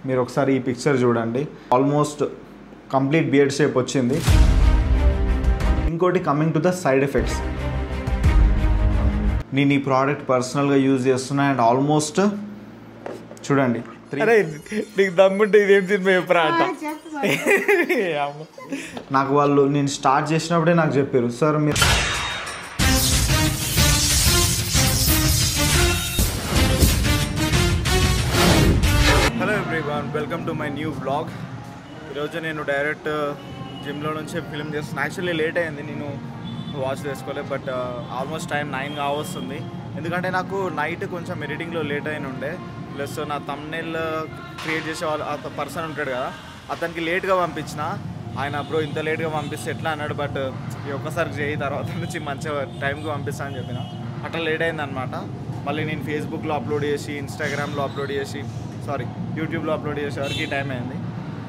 మీరు ఒకసారి ఈ పిక్చర్ చూడండి, ఆల్మోస్ట్ కంప్లీట్ బియర్డ్ షేప్ వచ్చింది. ఇంకోటి coming to the side effects, నేను ఈ ప్రోడక్ట్ పర్సనల్గా యూజ్ చేస్తున్నా అండ్ ఆల్మోస్ట్ చూడండి. నీకు దమ్ముంటే ఇదేం సినిమా చెప్పరా అంట. నాకు వాళ్ళు నేను స్టార్ట్ చేసినప్పుడే నాకు చెప్పారు, సార్ మీరు hello everyone, welcome to my new blog. ఈరోజు నేను డైరెక్ట్ జిమ్లో నుంచి ఫిల్మ్ చేస్తున్నాను. యాక్చువల్లీ లేట్ అయింది, నేను వాచ్ చేసుకోలేదు, బట్ ఆల్మోస్ట్ టైం 9 కావస్తుంది. ఎందుకంటే నాకు నైట్ కొంచెం ఎడిటింగ్లో లేట్ అయిన ఉండే, ప్లస్ నా థంబ్నెయిల్ క్రియేట్ చేసే వాళ్ళు పర్సన్ ఉంటాడు కదా, అతనికి లేట్గా పంపించిన. ఆయన బ్రో ఇంత లేట్గా పంపిస్తే ఎట్లా అన్నాడు, బట్ ఒక్కసారి చేయి తర్వాత నుంచి మంచిగా టైంకి పంపిస్తా అని చెప్పిన. అట్లా లేట్ అయిందనమాట. మళ్ళీ నేను ఫేస్బుక్లో అప్లోడ్ చేసి, ఇన్స్టాగ్రామ్లో అప్లోడ్ చేసి, యూట్యూబ్లో అప్లోడ్ చేసే వరకు ఈ టైం అయింది.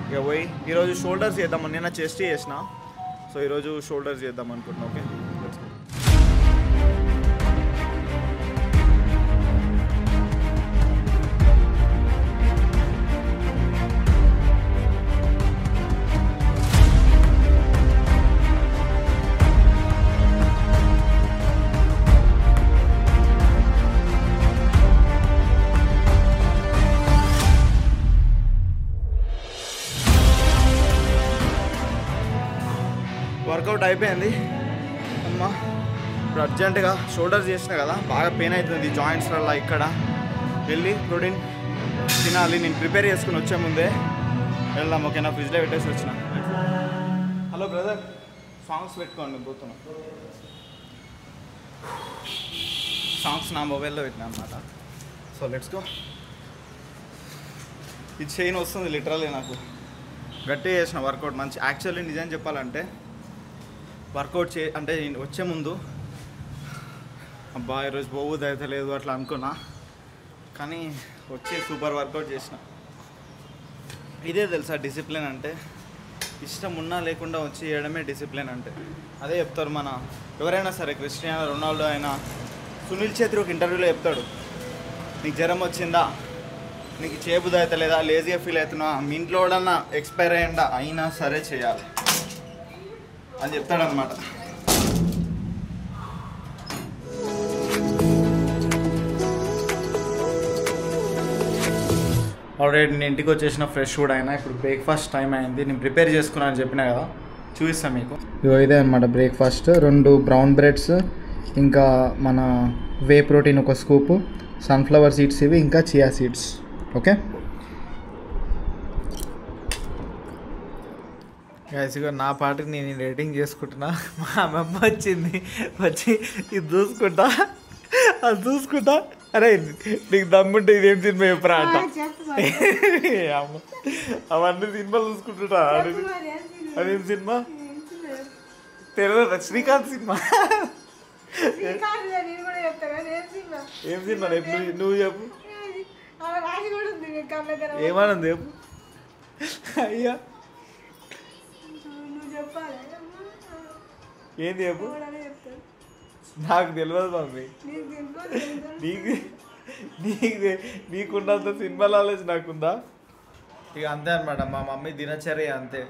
ఇక పోయి ఈరోజు షోల్డర్స్ చేద్దామని, నిన్న చెస్ట్ చేసిన, సో ఈరోజు షోల్డర్స్ చేద్దాం అనుకుంటున్నా. ఓకే, వర్కౌట్ అయిపోయింది అమ్మా. ఇప్పుడు అర్జెంటుగా షోల్డర్స్ చేసిన కదా, బాగా పెయిన్ అవుతుంది జాయింట్స్లలో. ఇక్కడ వెళ్ళి ప్రోటీన్ తినాలి. నేను ప్రిపేర్ చేసుకుని వచ్చే ముందే వెళ్దాం. ఓకే, నా ఫ్రిడ్జ్లో పెట్టేసి వచ్చిన. హలో బ్రదర్, సాంగ్స్ పెట్టుకోండి. పోతున్నా, సాంగ్స్ నా మొబైల్లో పెట్టినా అనమాట. So let's go. ఇది చైన్ వస్తుంది లిటరల్లీ. నాకు గట్టిగా చేసిన వర్కౌట్ మంచి. యాక్చువల్లీ నిజం చెప్పాలంటే వర్కౌట్ అంటే వచ్చే ముందు అబ్బా ఈరోజు పోవద్దు అయితే లేదు అట్లా అనుకున్నా, కానీ వచ్చి సూపర్ వర్కౌట్ చేసిన. ఇదే తెలుసా డిసిప్లిన్ అంటే. ఇష్టం ఉన్నా లేకుండా వచ్చి చేయడమే డిసిప్లిన్ అంటే. అదే చెప్తారు మన ఎవరైనా సరే, క్రిస్టియానో రొనాల్డో అయినా, సునీల్ ఛేత్రి ఒక ఇంటర్వ్యూలో చెప్తాడు, నీకు జ్వరం వచ్చిందా, నీకు చేయబుద్ధి అయితే లేదా, లేజీగా ఫీల్ అవుతున్నా, మీ ఇంట్లో కూడా ఎక్స్పైర్ అయ్యిందా, అయినా సరే చేయాలి అని చెప్తాడనమాట. ఆల్రెడీ నేను ఇంటికి వచ్చేసిన, ఫ్రెష్ కూడా అయినా. ఇప్పుడు బ్రేక్ఫాస్ట్ టైం అయింది. నేను ప్రిపేర్ చేసుకున్నాను అని చెప్పినా కదా, చూపిస్తాను మీకు. ఇదే అనమాట బ్రేక్ఫాస్ట్. 2 బ్రౌన్ బ్రెడ్స్, ఇంకా మన వే ప్రోటీన్ ఒక స్కూపు, సన్ఫ్లవర్ సీడ్స్ ఇవి, ఇంకా చియా సీడ్స్. ఓకే గైస్, ఇక నా పాటకి నేను రేటింగ్ చేసుకుంటున్నా. మా అమ్మమ్మ వచ్చింది, వచ్చి ఇది చూసుకుంటా, అది చూసుకుంటా, అరే నీకు దమ్ముంటే ఇదేం సినిమా చెప్పరా అంట. అవన్నీ సినిమాలు చూసుకుంటున్నా. అదేం సినిమా తెలియదు, శ్రీకాంత్ సినిమా. ఏం సినిమా నువ్వు చెప్పు, ఏమన్నది చెప్పు. అయ్యా ఏంది చెప్పు, నాకు తెలియదు మమ్మీ. నీకున్నంత సినిమా నాలెడ్జ్ నాకుందా? ఇక అంతే అనమాట. మా మమ్మీ దినచర్య అంతే.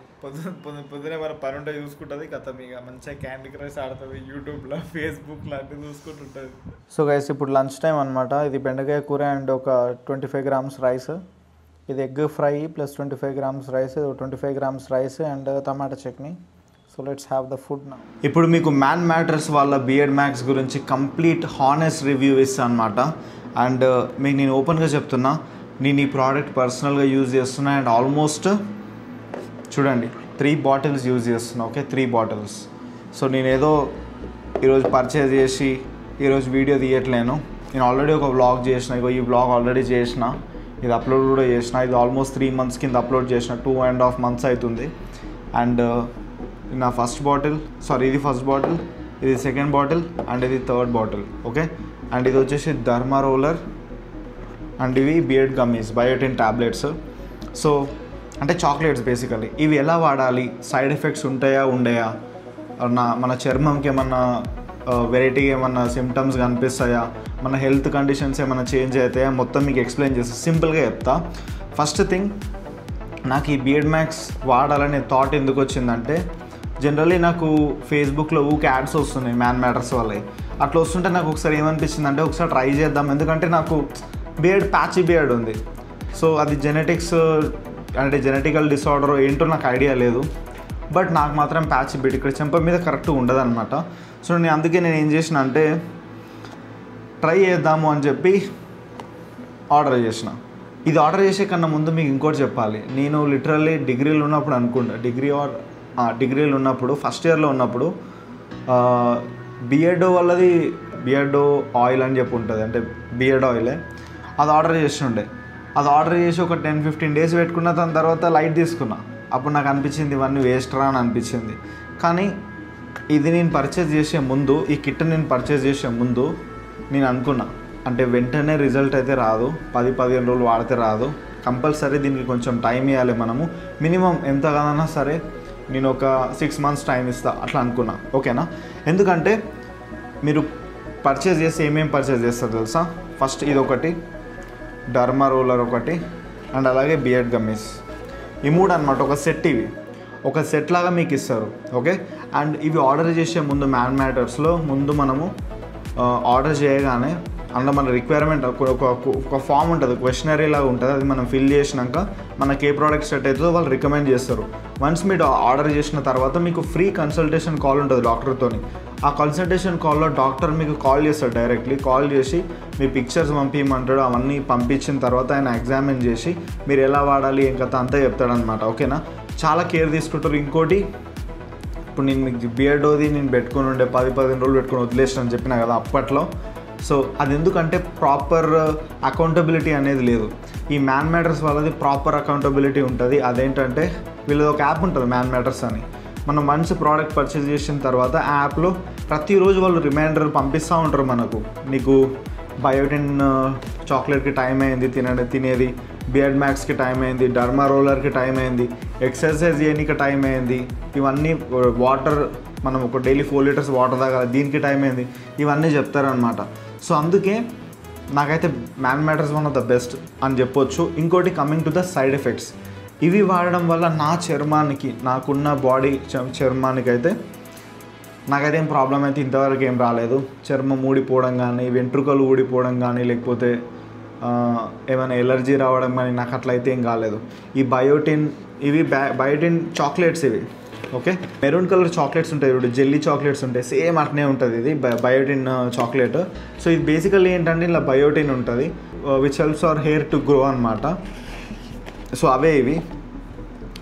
పొద్దునే మన పని ఉంటే చూసుకుంటుంది, కథ ఇక మంచిగా క్యాండీ క్రష్ ఆడుతుంది, యూట్యూబ్లో ఫేస్బుక్లో అన్నీ చూసుకుంటుంటుంది. సో గైస్, ఇప్పుడు లంచ్ టైం అనమాట. ఇది బెండకాయ కూర అండ్ ఒక 25 grams రైస్. ఇది egg fry plus 25 grams rice, 25 grams rice and tomato chutney. So let's have the food now. ఇప్పుడు మీకు మ్యాన్ మ్యాటర్స్ వాళ్ళ బియర్డ్ మ్యాక్స్ గురించి కంప్లీట్ హానెస్ట్ రివ్యూ ఇస్తాను అనమాట. అండ్ మీకు నేను ఓపెన్గా చెప్తున్నా, నేను ఈ ప్రోడక్ట్ పర్సనల్గా యూజ్ చేస్తున్నా అండ్ ఆల్మోస్ట్ చూడండి 3 బాటిల్స్ యూజ్ చేస్తున్నా. Okay, 3 bottles. సో నేను ఏదో ఈరోజు పర్చేజ్ చేసి ఈరోజు వీడియో తీయట్లేను. నేను ఆల్రెడీ ఒక వ్లాగ్ చేసిన, ఇగో ఈ వ్లాగ్ ఆల్రెడీ చేసిన, ఇది అప్లోడ్ కూడా చేసిన. ఇది ఆల్మోస్ట్ 3 months కింద అప్లోడ్ చేసిన, 2.5 months అవుతుంది. అండ్ నా ఫస్ట్ బాటిల్, ఇది ఫస్ట్ బాటిల్, ఇది సెకండ్ బాటిల్ అండ్ ఇది థర్డ్ బాటిల్. ఓకే, అండ్ ఇది వచ్చేసి ధర్మా రోలర్ అండ్ ఇవి beard gummies, biotin tablets. So అంటే చాక్లెట్స్ బేసికలీ. ఇవి ఎలా వాడాలి, సైడ్ ఎఫెక్ట్స్ ఉంటాయా ఉండయా, మన చర్మంకి ఏమన్నా వెరైటీగా ఏమన్నా సిమ్టమ్స్ కనిపిస్తాయా, మన హెల్త్ కండిషన్స్ ఏమైనా చేంజ్ అవుతాయా, మొత్తం మీకు ఎక్స్ప్లెయిన్ చేస్తా, సింపుల్గా చెప్తా. ఫస్ట్ థింగ్, నాకు ఈ బియర్డ్ మ్యాక్స్ వాడాలనే థాట్ ఎందుకు వచ్చిందంటే, జనరల్లీ నాకు ఫేస్బుక్లో ఊకే యాడ్స్ వస్తున్నాయి మ్యాన్ మ్యాటర్స్ వాళ్ళవి. అట్లా వస్తుంటే నాకు ఒకసారి ఏమనిపించింది అంటే ఒకసారి ట్రై చేద్దాం, ఎందుకంటే నాకు బియర్డ్ ప్యాచీ బియర్డ్ ఉంది. సో అది జెనెటిక్స్ అంటే జెనెటికల్ డిసార్డర్ ఏంటో నాకు ఐడియా లేదు, బట్ నాకు మాత్రం ప్యాచీ బియర్డ్ ఇక్కడ చెంప మీద కరెక్ట్గా ఉండదు అనమాట. సో అందుకే నేను ఏం చేసిన అంటే ట్రై చేద్దాము అని చెప్పి ఆర్డర్ చేసిన. ఇది ఆర్డర్ చేసే కన్నా ముందు మీకు ఇంకోటి చెప్పాలి. నేను లిటరల్లీ డిగ్రీలో ఉన్నప్పుడు అనుకుంటా, డిగ్రీలో ఉన్నప్పుడు ఫస్ట్ ఇయర్లో ఉన్నప్పుడు బియర్డో వాళ్ళది బియర్డో ఆయిల్ అని చెప్పి ఉంటుంది, అంటే బియర్డ్ ఆయిలే, అది ఆర్డర్ చేస్తుండే. అది ఆర్డర్ చేసి ఒక 10-15 డేస్ పెట్టుకున్న, దాని తర్వాత లైట్ తీసుకున్నా. అప్పుడు నాకు అనిపించింది ఇవన్నీ వేస్ట్ రా అని అనిపించింది. కానీ ఇది నేను పర్చేజ్ చేసే ముందు, ఈ కిట్ నేను పర్చేజ్ చేసే ముందు నేను అనుకున్నా, అంటే వెంటనే రిజల్ట్ అయితే రాదు, 10-15 రోజులు వాడితే రాదు, కంపల్సరీ దీనికి కొంచెం టైం ఇవ్వాలి మనము, మినిమం ఎంత కాదన్నా సరే నేను ఒక 6 months టైం ఇస్తా అట్లా అనుకున్నా. ఓకేనా? ఎందుకంటే మీరు పర్చేజ్ చేసి ఏమేమి పర్చేజ్ చేస్తారు తెలుసా? ఫస్ట్ ఇది ఒకటి, డర్మా రోలర్ ఒకటి, అండ్ అలాగే బియర్డ్ గమ్మీస్, ఈ 3 అనమాట. ఒక సెట్, ఇవి ఒక సెట్ లాగా మీకు ఇస్తారు. ఓకే, అండ్ ఇవి ఆర్డర్ చేసే ముందు మ్యాన్ మ్యాటర్స్లో ముందు మనము ఆర్డర్ చేయగానే అందులో మన రిక్వైర్మెంట్ ఒక ఫామ్ ఉంటుంది, క్వశ్చనరీ లాగా ఉంటుంది. అది మనం ఫిల్ చేసినాక మనకి ఏ ప్రోడక్ట్ సెట్ అవుతుందో వాళ్ళు రికమెండ్ చేస్తారు. వన్స్ మీరు ఆర్డర్ చేసిన తర్వాత మీకు ఫ్రీ కన్సల్టేషన్ కాల్ ఉంటుంది డాక్టర్తోని. ఆ కన్సల్టేషన్ కాల్లో డాక్టర్ మీకు కాల్ చేస్తాడు, డైరెక్ట్లీ కాల్ చేసి మీ పిక్చర్స్ పంపించమంటాడు. అవన్నీ పంపించిన తర్వాత ఆయన ఎగ్జామిన్ చేసి మీరు ఎలా వాడాలి ఏం కథ అంతా చెప్తాడనమాట. ఓకేనా? చాలా కేర్ తీసుకుంటారు. ఇంకోటి, ఇప్పుడు నేను మీకు బియర్డోది నేను పెట్టుకుని ఉండే 10-15 రోజులు పెట్టుకుని వదిలేసిన అని చెప్పినా కదా అప్పట్లో. సో అది ఎందుకంటే ప్రాపర్ అకౌంటబిలిటీ అనేది లేదు. ఈ మ్యాన్ మ్యాటర్స్ వాళ్ళది ప్రాపర్ అకౌంటబిలిటీ ఉంటుంది. అదేంటంటే వీళ్ళది ఒక యాప్ ఉంటుంది మ్యాన్ మ్యాటర్స్ అని. మనం మంచి ప్రోడక్ట్ పర్చేజ్ చేసిన తర్వాత ఆ యాప్లో ప్రతిరోజు వాళ్ళు రిమైండర్ పంపిస్తూ ఉంటారు మనకు, నీకు బయోటిన్ చాక్లెట్కి టైం అయింది తినేది, బియర్డ్ మ్యాక్స్కి టైం అయింది, డర్మా రోలర్కి టైం అయింది, ఎక్సర్సైజ్ చేయడానికి టైం అయింది, ఇవన్నీ వాటర్ మనం ఒక డైలీ 4 liters వాటర్ తాగాలి, దీనికి టైం అయింది, ఇవన్నీ చెప్తారనమాట. సో అందుకే నాకైతే man matters one of the best అని చెప్పొచ్చు. ఇంకోటి, coming to the side effects, ఇవి వాడడం వల్ల నా చర్మానికి, నాకున్న బాడీ చర్మానికి అయితే నాకైతే ఏం ప్రాబ్లం అయితే ఇంతవరకు ఏం రాలేదు. చర్మం ఊడిపోవడం కానీ, వెంట్రుకలు ఊడిపోవడం కానీ, లేకపోతే ఏమైనా ఎలర్జీ రావడం కానీ నాకు అట్లయితే ఏం కాలేదు. ఈ బయోటిన్, ఇవి బయోటిన్ చాక్లెట్స్ ఇవి. ఓకే, మెరూన్ కలర్ చాక్లెట్స్ ఉంటాయి ఇప్పుడు, జెల్లీ చాక్లెట్స్ ఉంటాయి, సేమ్ అట్నే ఉంటుంది ఇది బయోటిన్ చాక్లెట్. సో ఇది బేసికల్లీ ఏంటంటే ఇలా బయోటిన్ ఉంటుంది, which helps hour hair to grow అనమాట. సో అవే ఇవి.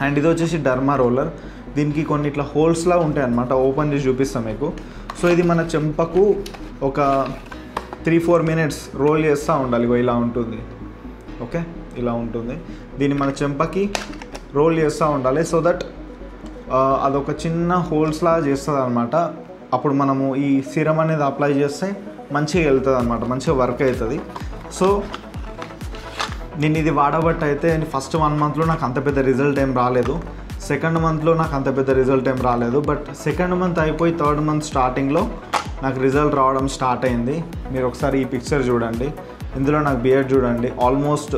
అండ్ ఇది వచ్చేసి డర్మా రోలర్, దీనికి కొన్ని ఇట్లా హోల్స్లా ఉంటాయి అనమాట, ఓపెన్ చేసి చూపిస్తాం మీకు. సో ఇది మన చెంపకు ఒక 3-4 minutes రోల్ చేస్తూ ఉండాలి. ఇలా ఉంటుంది. ఓకే, ఇలా ఉంటుంది. దీన్ని మన చెంపకి రోల్ చేస్తూ ఉండాలి, సో దట్ అదొక చిన్న హోల్స్లా చేస్తుంది అనమాట. అప్పుడు మనము ఈ సిరం అనేది అప్లై చేస్తే మంచిగా వెళ్తుంది అనమాట, మంచిగా వర్క్ అవుతుంది. సో నేను ఇది వాడబట్టి అయితే ఫస్ట్ 1 monthలో నాకు అంత పెద్ద రిజల్ట్ ఏం రాలేదు, సెకండ్ మంత్లో నాకు అంత పెద్ద రిజల్ట్ ఏం రాలేదు, బట్ సెకండ్ మంత్ అయిపోయి థర్డ్ మంత్ స్టార్టింగ్లో నాకు రిజల్ట్ రావడం స్టార్ట్ అయింది. మీరు ఒకసారి ఈ పిక్చర్ చూడండి, ఇందులో నాకు బియర్డ్ చూడండి, ఆల్మోస్ట్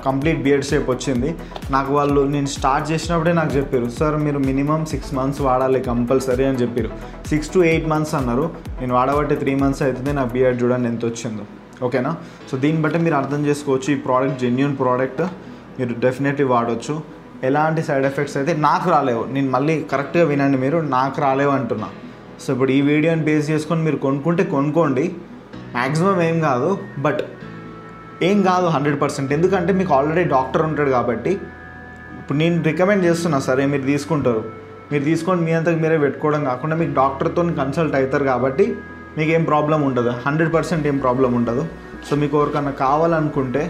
కంప్లీట్ బియర్డ్ షేప్ వచ్చింది. నాకు వాళ్ళు నేను స్టార్ట్ చేసినప్పుడే నాకు చెప్పారు, సార్ మీరు మినిమం 6 months వాడాలి కంపల్సరీ అని చెప్పారు. 6 to 8 months అన్నారు. నేను వాడబట్టి 3 months అవుతుంది, నాకు బియర్డ్ చూడండి ఎంత వచ్చిందో. ఓకేనా? సో దీన్ని బట్టి మీరు అర్థం చేసుకోవచ్చు ఈ ప్రోడక్ట్ జెన్యూన్ ప్రోడక్ట్, మీరు డెఫినెట్లీ వాడవచ్చు. ఎలాంటి సైడ్ ఎఫెక్ట్స్ అయితే నాకు రాలేవు. నేను మళ్ళీ కరెక్ట్గా వినండి, మీరు నాకు రాలేవు అంటున్నా. సో ఇప్పుడు ఈ వీడియోని బేస్ చేసుకొని మీరు కొనుక్కోండి, మ్యాక్సిమం ఏం కాదు, బట్ ఏం కాదు 100%. ఎందుకంటే మీకు ఆల్రెడీ డాక్టర్ ఉంటాడు కాబట్టి. ఇప్పుడు నేను రికమెండ్ చేస్తున్నా, సరే మీరు తీసుకుంటారు, మీరు తీసుకొని మీ అంతకు మీరే పెట్టుకోవడం కాకుండా మీకు డాక్టర్తో కన్సల్ట్ అవుతారు కాబట్టి మీకు ఏం ప్రాబ్లం ఉండదు, 100% ఏం ప్రాబ్లం ఉండదు. సో మీకు ఎవరికన్నా కావాలనుకుంటే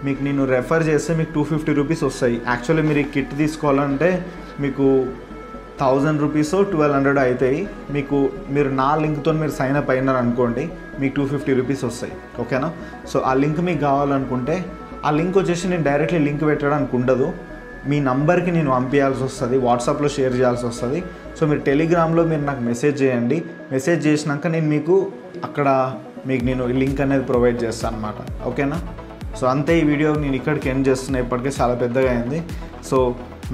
మీకు నేను రెఫర్ చేస్తే మీకు 250 rupees వస్తాయి. యాక్చువల్లీ మీరు ఈ కిట్ తీసుకోవాలంటే మీకు 1000 rupees 1200 అవుతాయి. మీరు నా లింక్తో మీరు సైన్ అప్ అయినారు అనుకోండి, మీకు 250 rupees వస్తాయి. ఓకేనా? సో ఆ లింక్ మీకు కావాలనుకుంటే ఆ లింక్ వచ్చేసి నేను డైరెక్ట్లీ లింక్ పెట్టడానికి ఉండదు, మీ నంబర్కి నేను పంపించాల్సి వస్తుంది, వాట్సాప్లో షేర్ చేయాల్సి వస్తుంది. సో మీరు టెలిగ్రామ్లో మీరు నాకు మెసేజ్ చేయండి, మెసేజ్ చేసినాక నేను మీకు అక్కడ నేను లింక్ అనేది ప్రొవైడ్ చేస్తాను అనమాట. ఓకేనా? సో అంతే, ఈ వీడియో నేను ఇక్కడికి ఎండ్ చేస్తున్నా, ఇప్పటికే చాలా పెద్దగా అయింది. సో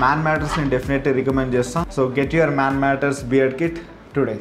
మ్యాన్ మ్యాటర్స్ నేను డెఫినెట్లీ రికమెండ్ చేస్తాను. So get your man matters beard kit today.